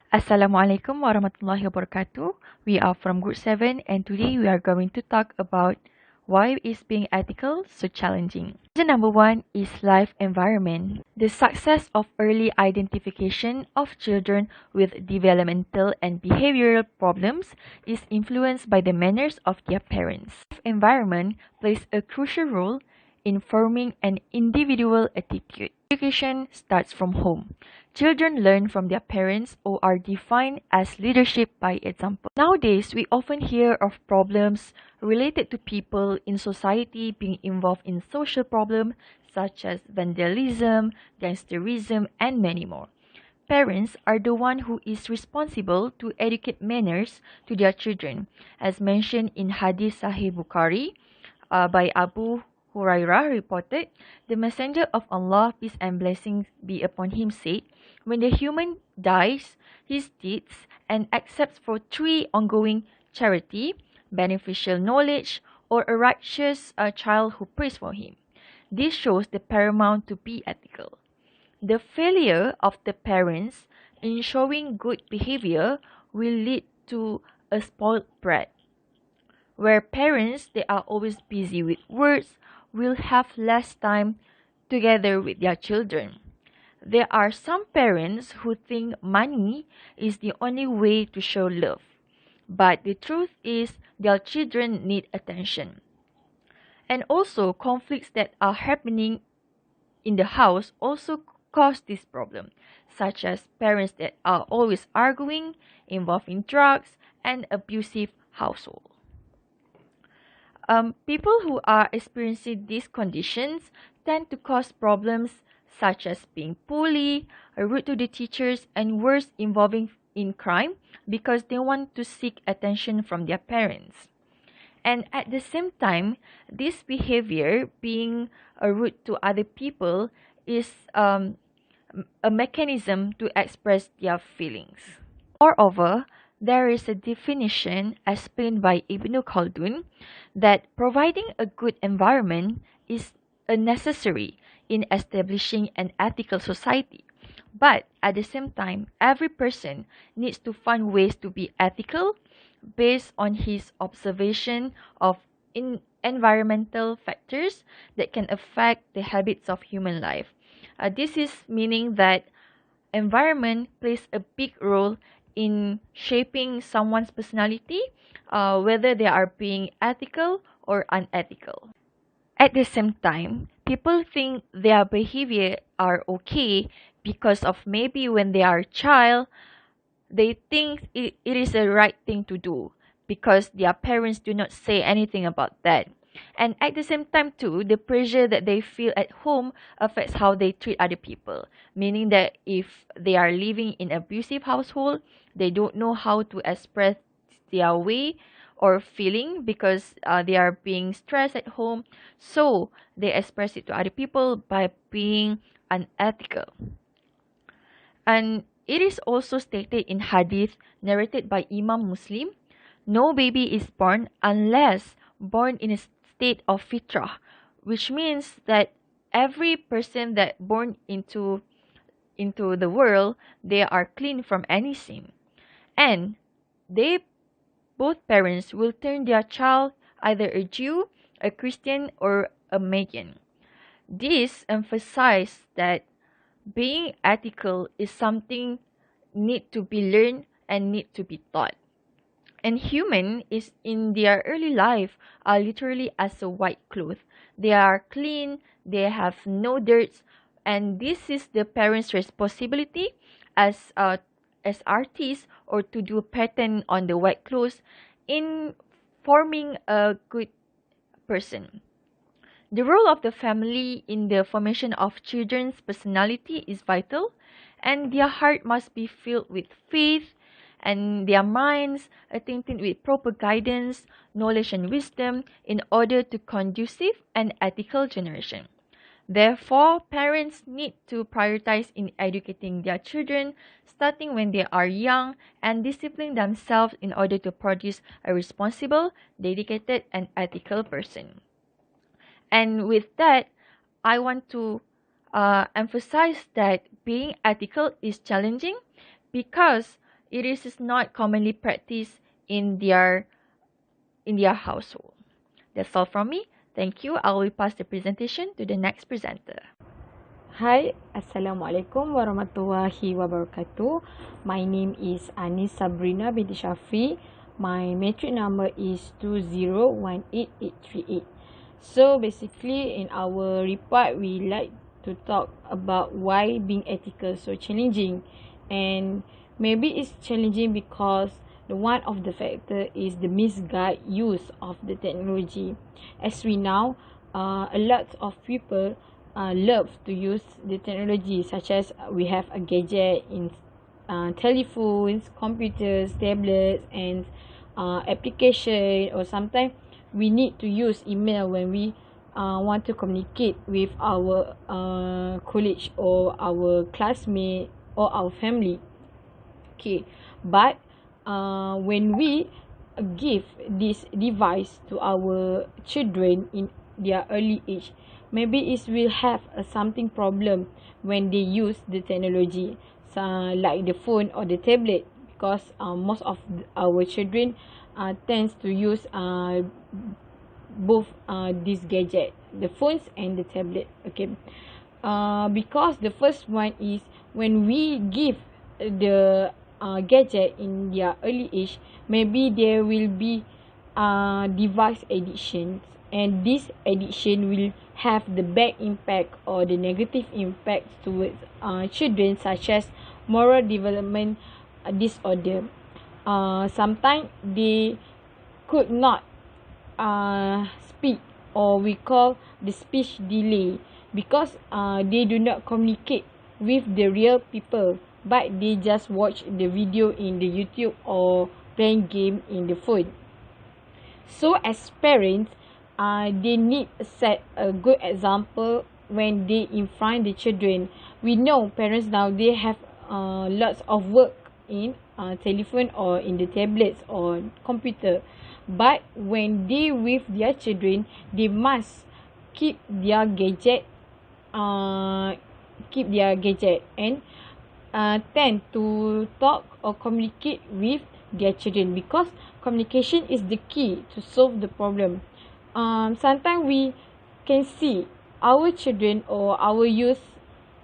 Assalamualaikum warahmatullahi wabarakatuh. We are from Group 7 and today we are going to talk about why is being ethical so challenging. Reason number 1 is life environment. The success of early identification of children with developmental and behavioral problems is influenced by the manners of their parents. Life environment plays a crucial role in forming an individual attitude. Education starts from home. Children learn from their parents or are defined as leadership by example. Nowadays, we often hear of problems related to people in society being involved in social problems such as vandalism, gangsterism, and many more. Parents are the one who is responsible to educate manners to their children, as mentioned in Hadith Sahih Bukhari by Abu Hurairah reported, the Messenger of Allah, peace and blessings be upon him, said, when the human dies, his deeds and accepts for three ongoing charity, beneficial knowledge, or a righteous child who prays for him. This shows the paramount to be ethical. The failure of the parents in showing good behavior will lead to a spoiled brat where parents they are always busy with words will have less time together with their children. There are some parents who think money is the only way to show love, but the truth is their children need attention. And also conflicts that are happening in the house also cause this problem, such as parents that are always arguing, involved in drugs, and abusive household. People who are experiencing these conditions tend to cause problems such as being bully, rude to the teachers, and worse, involving in crime because they want to seek attention from their parents. And at the same time, this behavior, being rude to other people, is a mechanism to express their feelings. Moreover, there is a definition explained by Ibn Khaldun that providing a good environment is a necessary in establishing an ethical society. But at the same time, every person needs to find ways to be ethical based on his observation of environmental factors that can affect the habits of human life. This is meaning that environment plays a big role in shaping someone's personality, whether they are being ethical or unethical. At the same time, people think their behavior are okay because of maybe when they are a child, they think it is the right thing to do because their parents do not say anything about that. And at the same time too, the pressure that they feel at home affects how they treat other people. Meaning that if they are living in abusive household, they don't know how to express their way or feeling because they are being stressed at home. So they express it to other people by being unethical. And it is also stated in hadith narrated by Imam Muslim, no baby is born unless born in a state of fitrah, which means that every person that born into the world, they are clean from any sin. And they both parents will turn their child either a Jew, a Christian, or a Magian. This emphasizes that being ethical is something need to be learned and need to be taught. And human is in their early life are literally as a white cloth. They are clean, they have no dirt, and this is the parents' responsibility as artists or to do pattern on the white clothes in forming a good person. The role of the family in the formation of children's personality is vital, and their heart must be filled with faith, and their minds attended with proper guidance, knowledge, and wisdom in order to conducive and ethical generation. Therefore, parents need to prioritize in educating their children starting when they are young and discipline themselves in order to produce a responsible, dedicated, and ethical person. And with that, I want to emphasize that being ethical is challenging because it is not commonly practiced in their household. That's all from me. Thank you. I will pass the presentation to the next presenter. Hai, Assalamualaikum warahmatullahi wabarakatuh. My name is Sabrina Binti Shahfri. My metric number is 2018838. So basically in our report, we like to talk about why being ethical so challenging. And maybe it's challenging because one of the factor is the misguided use of the technology. As we know, a lot of people love to use the technology, such as we have a gadget in telephones, computers, tablets, and application, or sometimes we need to use email when we want to communicate with our college or our classmate or our family. Okay, but when we give this device to our children in their early age, maybe it will have something problem when they use the technology, like the phone or the tablet, because most of our children tends to use both this gadget, the phones and the tablet. Okay, because the first one is when we give the gadget in their early age, maybe there will be device addictions, and this addiction will have the bad impact or the negative impact towards children, such as moral development disorder. Sometimes they could not speak, or we call the speech delay, because they do not communicate with the real people, but they just watch the video in the YouTube or playing game in the phone. So as parents, they need to set a good example when they in front the children. We know parents now, they have lots of work in telephone or in the tablets or computer, but when they with their children, they must keep their gadget and tend to talk or communicate with their children, because communication is the key to solve the problem. Sometimes we can see our children or our youth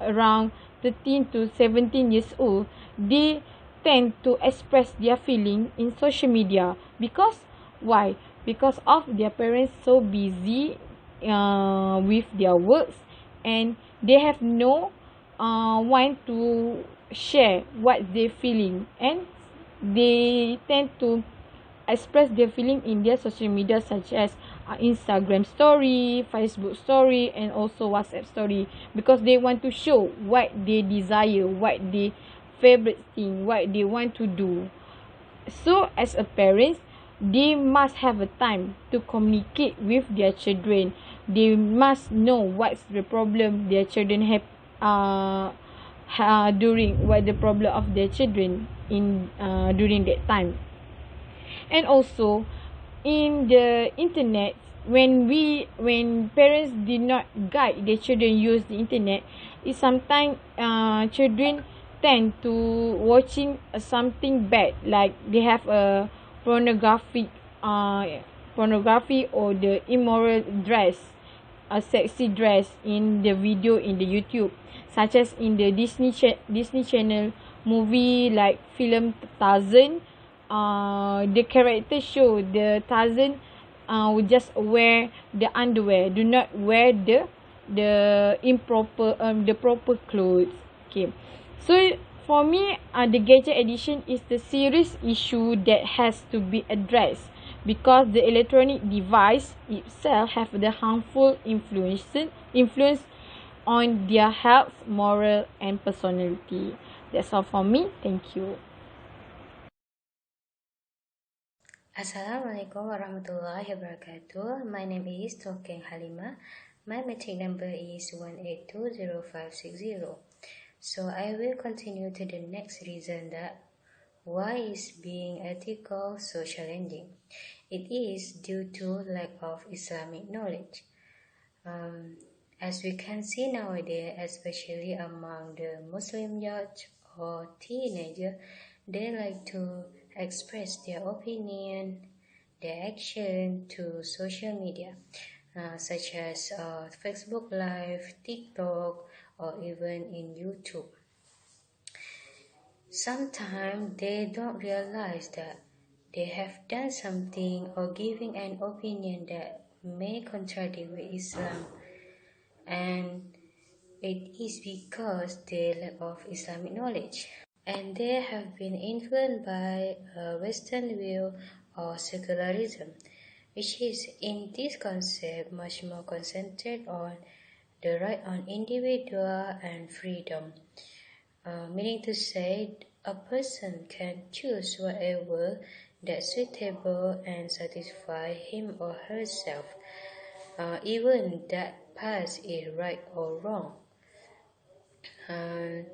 around 13 to 17 years old, they tend to express their feeling in social media. Because why? Because of their parents so busy with their works, and they have no one to share what they feeling, and they tend to express their feeling in their social media, such as Instagram story, Facebook story, and also WhatsApp story, because they want to show what they desire, what they favorite thing, what they want to do. So as a parent, they must have a time to communicate with their children. They must know what's the problem their children have during what the problem of their children in during that time. And also in the internet, when parents did not guide their children use the internet, it sometimes children tend to watching something bad, like they have a pornography or the immoral dress, a sexy dress in the video in the YouTube, such as in the Disney Channel movie, like film Tarzan. The character show the Tarzan would just wear the underwear, do not wear the improper the proper clothes. Okay, so for me, the gadget addiction is the serious issue that has to be addressed, because the electronic device itself have the harmful influence on their health, moral, and personality. That's all for me. Thank you. Assalamualaikum warahmatullahi wabarakatuh. My name is Tohkeng Halimah. My metric number is 1820560. So I will continue to the next reason, that why is being ethical so challenging? It is due to lack of Islamic knowledge. As we can see nowadays, especially among the Muslim youth or teenager, They like to express their opinion, their action to social media, such as Facebook Live, TikTok, or even in YouTube. Sometimes they don't realize that they have done something or giving an opinion that may contradict with Islam, and it is because they lack of Islamic knowledge. And they have been influenced by a Western view or secularism, which is in this concept much more concentrated on the right on individual and freedom, meaning to say a person can choose whatever that's suitable and satisfy him or herself, even that path is right or wrong. Uh,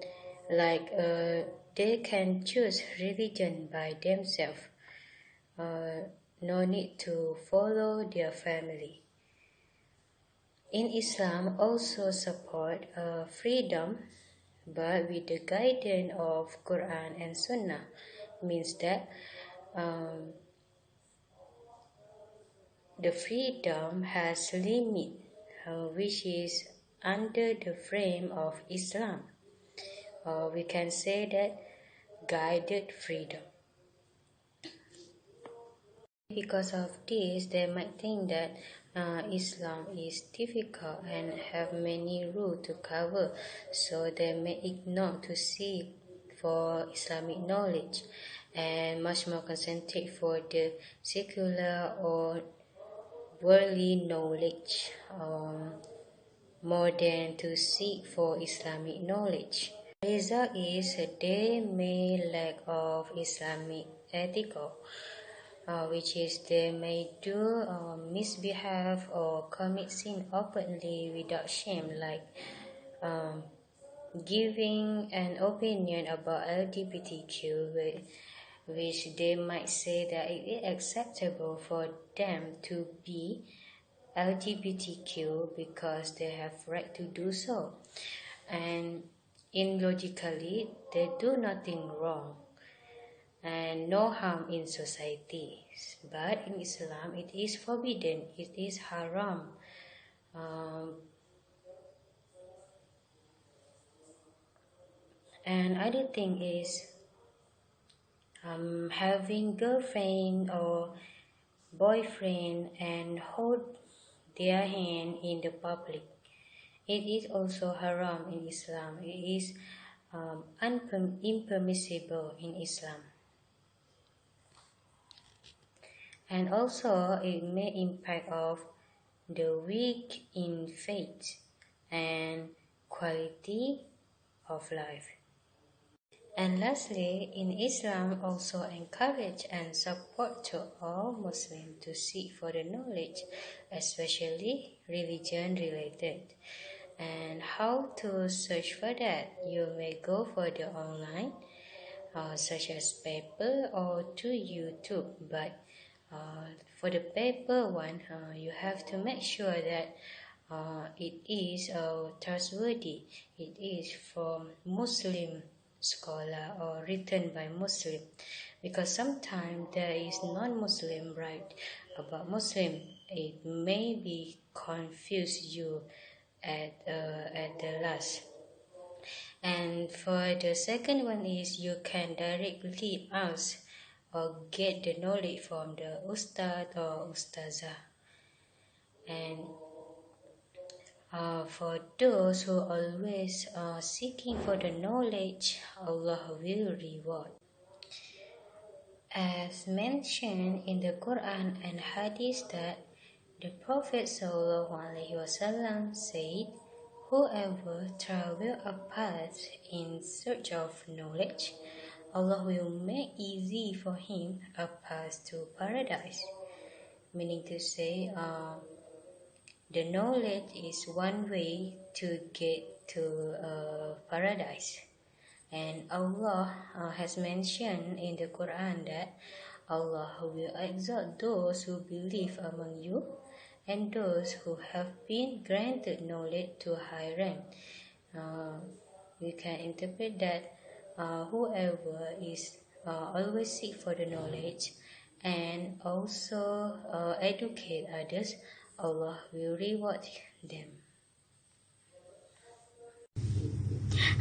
they can choose religion by themselves. No need to follow their family. In Islam also support freedom, but with the guidance of Quran and Sunnah, means that um, the freedom has limit, which is under the frame of Islam. We can say that guided freedom. Because of this, they might think that Islam is difficult and have many rules to cover, so they may ignore to seek for Islamic knowledge and much more concentrate for the secular or worldly knowledge, more than to seek for Islamic knowledge. The result is they may lack of Islamic ethical, which is they may do misbehave or commit sin openly without shame, like um, giving an opinion about LGBTQ, which they might say that it is acceptable for them to be LGBTQ because they have right to do so, and illogically they do nothing wrong and no harm in society. But in Islam, it is forbidden, it is haram. And other thing is having girlfriend or boyfriend and hold their hand in the public. It is also haram in Islam. It is impermissible in Islam. And also it may impact of the weak in faith and quality of life. And lastly, in Islam also encourage and support to all Muslims to seek for the knowledge, especially religion related. And how to search for that? You may go for the online, such as paper or to YouTube, but for the paper one, you have to make sure that it is trustworthy. It is from Muslim scholar or written by Muslim, because sometimes there is non-Muslim write about Muslim. It may be confuse you at the last. And for the second one is you can directly ask or get the knowledge from the ustad or ustazah. And for those who always are seeking for the knowledge, Allah will reward. As mentioned in the Quran and Hadith that the Prophet ﷺ said, whoever travels a path in search of knowledge, Allah will make easy for him a path to paradise. Meaning to say, the knowledge is one way to get to paradise. And Allah has mentioned in the Quran that Allah will exalt those who believe among you and those who have been granted knowledge to a high rank. We can interpret that whoever is always seek for the knowledge, and also educate others, Allah will reward them.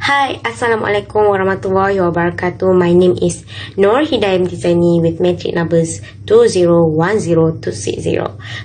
Hi, Assalamualaikum warahmatullahi wabarakatuh. My name is Noor, Hidayah Zaini with metric numbers 2010260.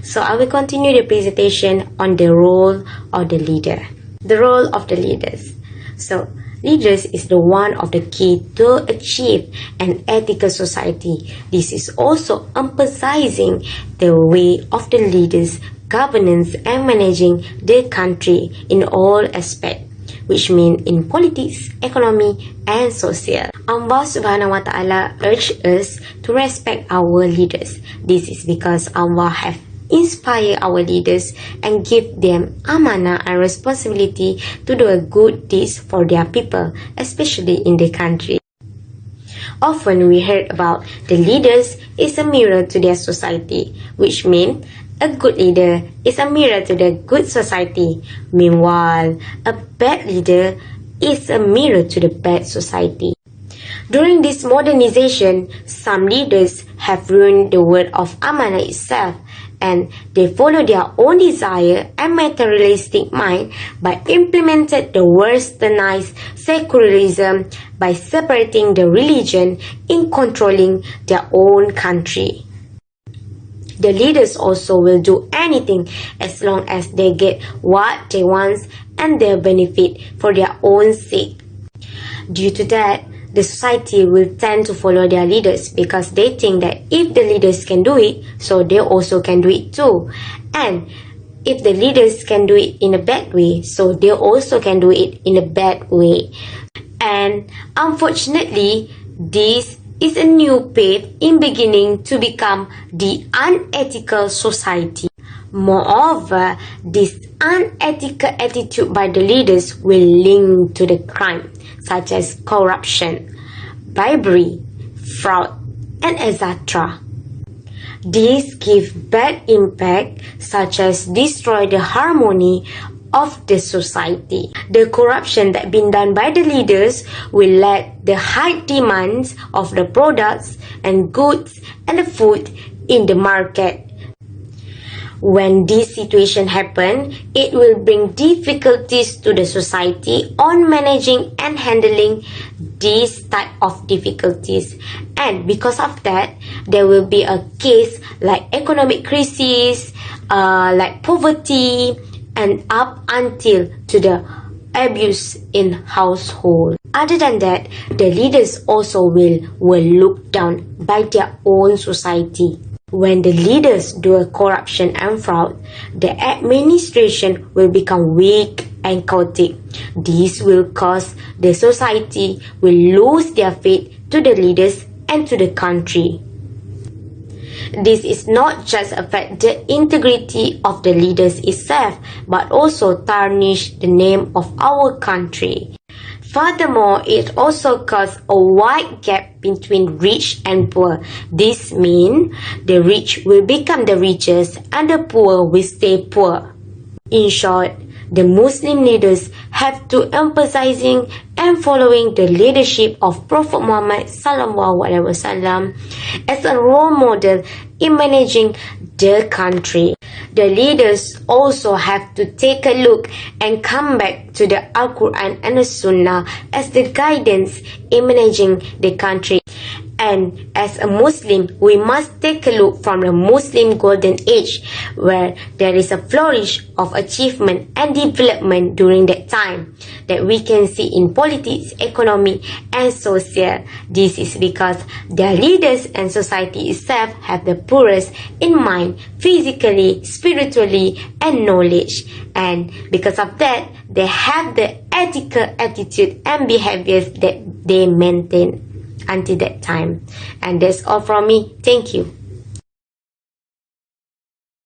So I will continue the presentation on the role of the leader. The role of the leaders. So leaders is the one of the key to achieve an ethical society. This is also emphasizing the way of the leaders, governance and managing the country in all aspects, which mean in politics, economy, and social. Allah subhanahu wa ta'ala urged us to respect our leaders. This is because Allah have inspired our leaders and give them amanah and responsibility to do a good deeds for their people, especially in the country. Often we heard about the leaders is a mirror to their society, which means a good leader is a mirror to the good society. Meanwhile, a bad leader is a mirror to the bad society. During this modernization, some leaders have ruined the word of amanah itself, and they follow their own desire and materialistic mind by implementing the westernized secularism by separating the religion in controlling their own country. The leaders also will do anything as long as they get what they want and their benefit for their own sake. Due to that, the society will tend to follow their leaders because they think that if the leaders can do it, so they also can do it too. And if the leaders can do it in a bad way, so they also can do it in a bad way. And unfortunately, this is a new path in beginning to become the unethical society. Moreover, this unethical attitude by the leaders will link to the crime such as corruption, bribery, fraud, and etc. These give bad impact such as destroy the harmony of the society. The corruption that been done by the leaders will let the high demands of the products and goods and the food in the market. When this situation happen, it will bring difficulties to the society on managing and handling these type of difficulties. And because of that, there will be a case like economic crisis, like poverty, and up until to the abuse in household. Other than that, the leaders also will look down by their own society. When the leaders do a corruption and fraud, the administration will become weak and chaotic. This will cause the society will lose their faith to the leaders and to the country. This is not just affect the integrity of the leaders itself, but also tarnish the name of our country. Furthermore, it also causes a wide gap between rich and poor. This means the rich will become the richest and the poor will stay poor. In short, the Muslim leaders have to emphasizing and following the leadership of Prophet Muhammad SAW as a role model in managing the country. The leaders also have to take a look and come back to the Al-Quran and the Sunnah as the guidance in managing the country. And as a Muslim, we must take a look from the Muslim golden age, where there is a flourish of achievement and development during that time that we can see in politics, economy, and social. This is because their leaders and society itself have the poorest in mind, physically, spiritually, and knowledge. And because of that, they have the ethical attitude and behaviors that they maintain until that time. And that's all from me. Thank you.